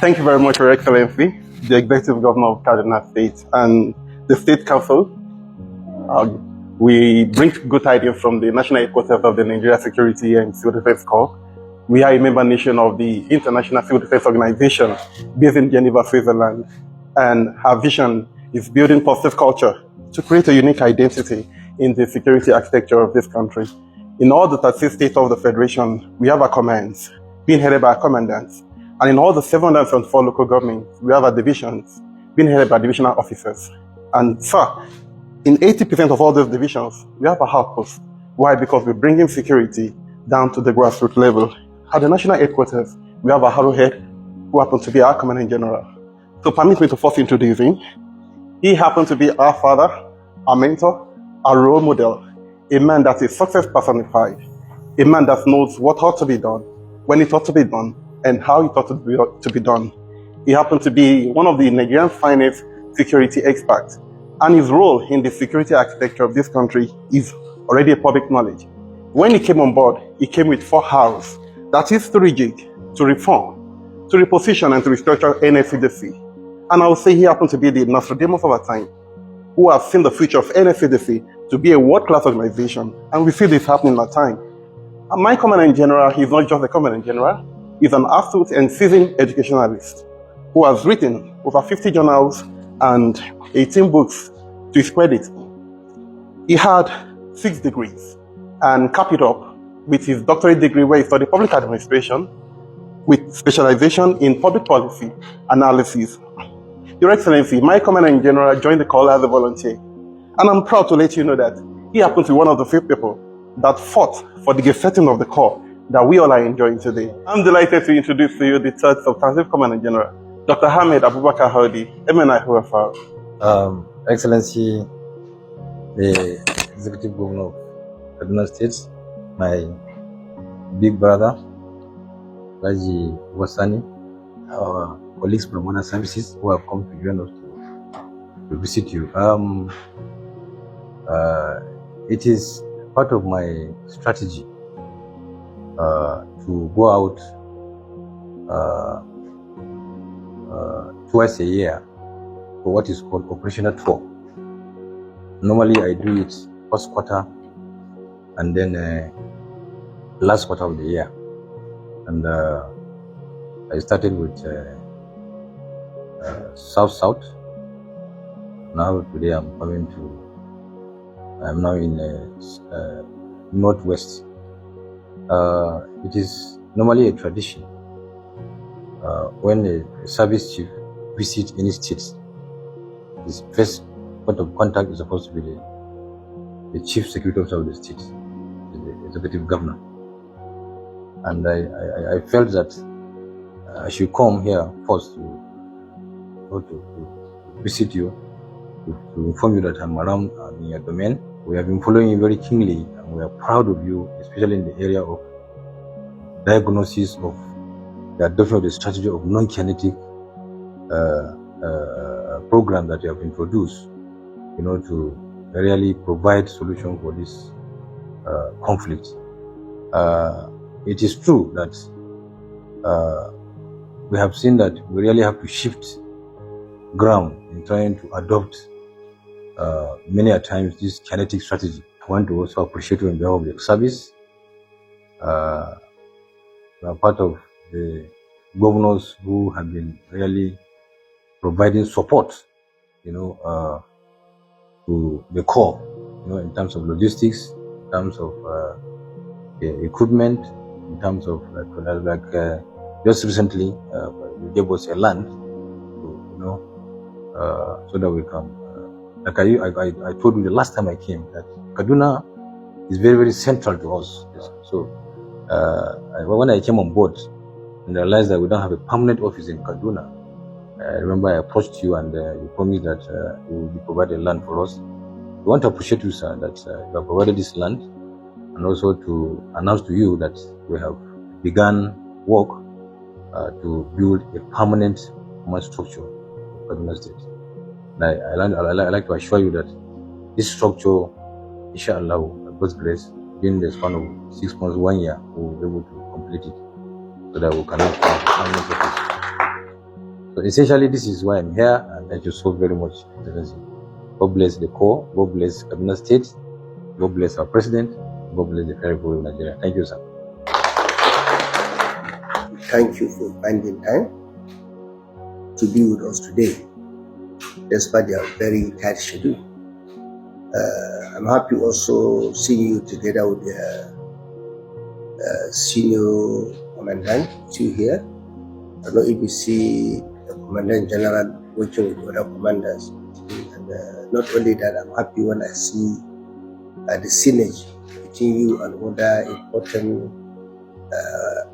Thank you very much, Your Excellency, the Executive Governor of Kaduna State and the State Council. We bring good tidings from the national headquarters of the Nigeria Security and Civil Defense Corps. We are a member nation of the International Civil Defense Organization based in Geneva, Switzerland, and our vision is building positive culture to create a unique identity in the security architecture of this country. In all the 36 states of the Federation, we have our commands being headed by our commandants. And in all the 774 local governments, we have our divisions being headed by divisional officers. And sir, in 80% of all those divisions, we have a outpost. Why? Because we're bringing security down to the grassroots level. At the national headquarters, we have a arrowhead who happens to be our commanding general. So permit me to first introduce him. He happened to be our father, our mentor, our role model, a man that is success personified, a man that knows what ought to be done, when it ought to be done, and how it ought to be done. He happened to be one of the Nigerian finest security experts, and his role in the security architecture of this country is already a public knowledge. When he came on board, he came with 4 R's. That is to rejig, to reform, to reposition, and to restructure NSCDC. And I would say he happened to be the Nostradamus of our time, who has seen the future of NSCDC to be a world-class organization, and we see this happening in our time. And my Commandant General, he's not just a Commandant General, he's an astute and seasoned educationalist who has written over 50 journals and 18 books to his credit. He had 6 degrees and capped it up with his doctorate degree where he studied public administration with specialization in public policy analysis. Your Excellency, my Commandant General joined the Corps as a volunteer, and I'm proud to let you know that he happens to be one of the few people that fought for the setting of the Corps that we all are enjoying today. I'm delighted to introduce to you the third substantive Commandant General, Dr. Ahmed Abubakar Howdy, MNI UFR. Excellency, the Executive Governor of Kaduna State, my big brother, Raji Wasani, our colleagues from other services who have come to join us to visit you. It is part of my strategy to go out twice a year for what is called operational tour. Normally I do it first quarter and then last quarter of the year. And I started with South. Now today I'm now in Northwest. It is normally a tradition when a service chief visits any state, his first point of contact is supposed to be the chief security officer of the state, the executive governor. And I felt that I should come here first to visit you, to inform you that I'm around in your domain. We have been following you very keenly, and we are proud of you, especially in the area of diagnosis of the adoption of the strategy of non-kinetic program that you have introduced, to really provide solution for this conflict. It is true that we have seen that we really have to shift ground in trying to adopt many a times this kinetic strategy. I want to also appreciate you on behalf of the service. We are part of the governors who have been really providing support, to the Corps, in terms of logistics, in terms of equipment, in terms of just recently you gave us a land, so that we can. I told you the last time I came that Kaduna is very, very central to us. So when I came on board and realized that we don't have a permanent office in Kaduna, I remember I approached you and you promised that you will be providing land for us. We want to appreciate you, sir, that you have provided this land, and also to announce to you that we have begun work to build a permanent command structure for Kaduna State. I like to assure you that this structure, inshallah, with God's grace, within the span of 6 months, 1 year, we will be able to complete it so that we can have permanent office. So essentially, this is why I'm here, and thank you so very much, Excellency. God bless the Corps, God bless Kaduna State, God bless our President, God bless the Federal Republic of Nigeria. Thank you, sir. Thank you for finding time to be with us today, despite your very tight schedule. I'm happy also seeing you together with the senior commandant, you here. I know if you see the Commandant General working with other commanders. And not only that, I'm happy when I see the synergy between you and other important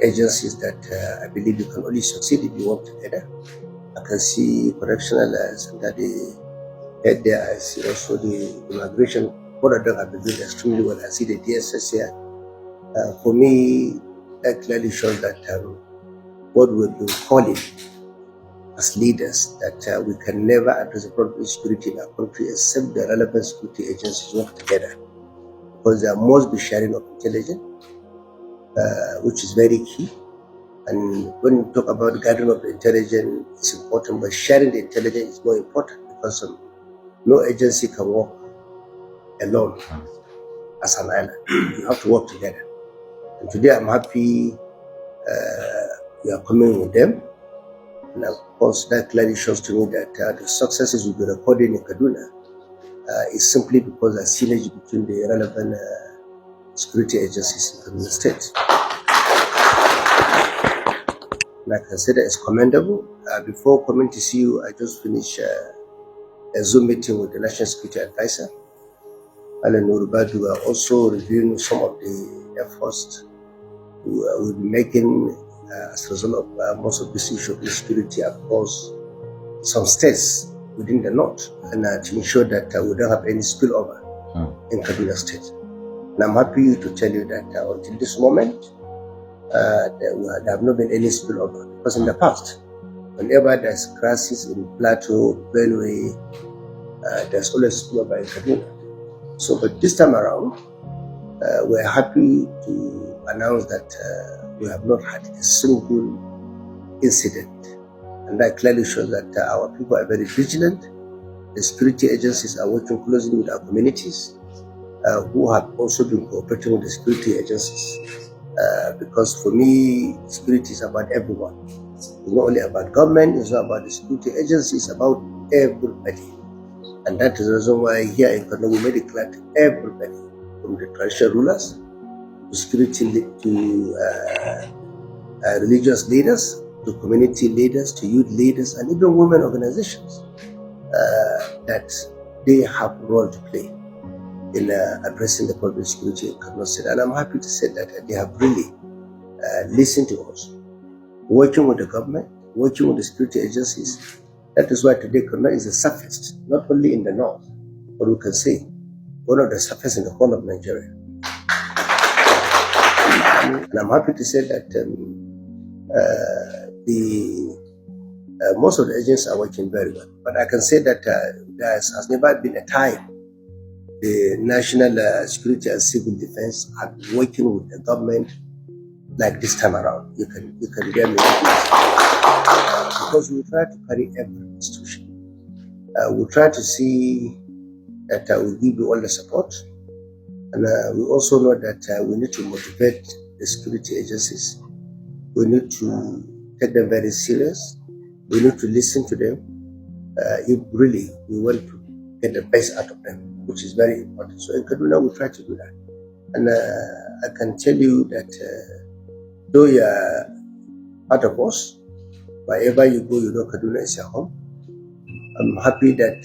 agencies that I believe you can only succeed if you work together. I can see correctional center, the head there. I see also the immigration. Both of them have been doing extremely well. I see the DSS here. For me, that clearly shows that what we've been calling as leaders, that we can never address the problem of security in our country except the relevant security agencies work together, because there must be sharing of intelligence, which is very key. And when we talk about gathering of the intelligence, it's important, but sharing the intelligence is more important, because no agency can work alone as an island. You have to work together. And today I'm happy we are coming with them. And of course, that clearly shows to me that the successes we've been recording in Kaduna is simply because of synergy between the relevant security agencies in Kaduna State. And I can say that it's commendable. Before coming to see you, I just finished a Zoom meeting with the National Security Advisor, Alan Urubadu. We are also reviewing some of the efforts we will be making as a result of most of this issue of insecurity across some states within the north, and to ensure that we don't have any spillover in Kaduna State. And I'm happy to tell you that until this moment, there have not been any spillover, because in the past, whenever there's crisis in Plateau, Benue, there's always spillover in Kaduna. So, but this time around, we're happy to announce that we have not had a single incident. And that clearly shows that our people are very vigilant. The security agencies are working closely with our communities, who have also been cooperating with the security agencies. Because for me, security is about everyone. It's not only about government, it's not about the security agencies, it's about everybody. And that is the reason why here in Kaduna we made it clear to everybody, from the traditional rulers to security, to religious leaders, to community leaders, to youth leaders, and even women organizations, that they have a role to play in addressing the problem of security in Kaduna State. And I'm happy to say that they have really listened to us, working with the government, working with the security agencies. That is why today Kaduna is the safest, not only in the north, but we can say one of the safest in the whole of Nigeria. And I'm happy to say that most of the agents are working very well. But I can say that there has never been a time the National Security and Civil Defense are working with the government like this time around. You can get me, because we try to carry every institution. We try to see that we give you all the support, and we also know that we need to motivate the security agencies. We need to take them very serious. We need to listen to them if really we want to get the best out of them, which is very important. So in Kaduna, we try to do that. And I can tell you that though you are part of us, wherever you go, you know Kaduna is your home. I'm happy that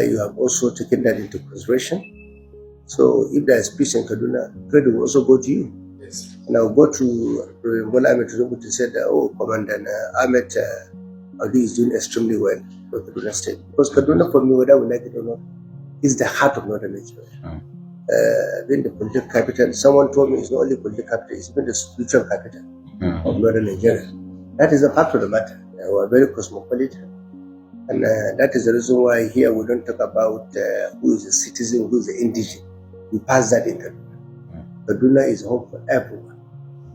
you have also taken that into consideration. So if there is peace in Kaduna, credit will also go to you. Yes. And I'll go to Bola Ahmed Tinubu to say that, oh, Commander Ahmed Ali is doing extremely well for Kaduna State. Because Kaduna, for me, whether we like it or not, is the heart of Northern Nigeria. Being the political capital, someone told me it's not only political capital, it's even the spiritual capital of Northern Nigeria. That is a fact of the matter. We are very cosmopolitan. And that is the reason why here we don't talk about who is a citizen, who is an indigent. We pass that in Kaduna. Kaduna is home for everyone.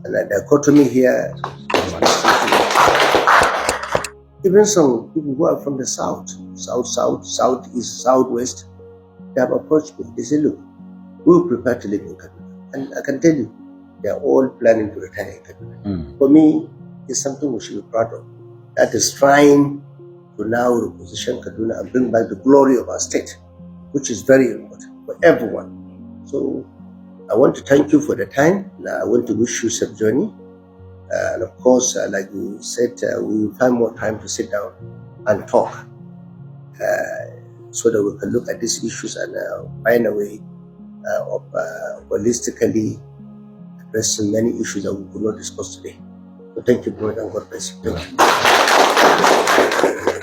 And the dichotomy here is Even some people who are from the south, southeast, southwest, they have approached me. They say, look, we will prepare to live in Kaduna. And I can tell you, they are all planning to retire in Kaduna. For me, it's something we should be proud of. That is trying to now reposition Kaduna and bring back the glory of our state, which is very important for everyone. So I want to thank you for the time. I want to wish you safe journey. And of course, like you said, we will find more time to sit down and talk so that we can look at these issues and find a way of holistically addressing many issues that we could not discuss today. So thank you, brother, and God bless you. Thank you.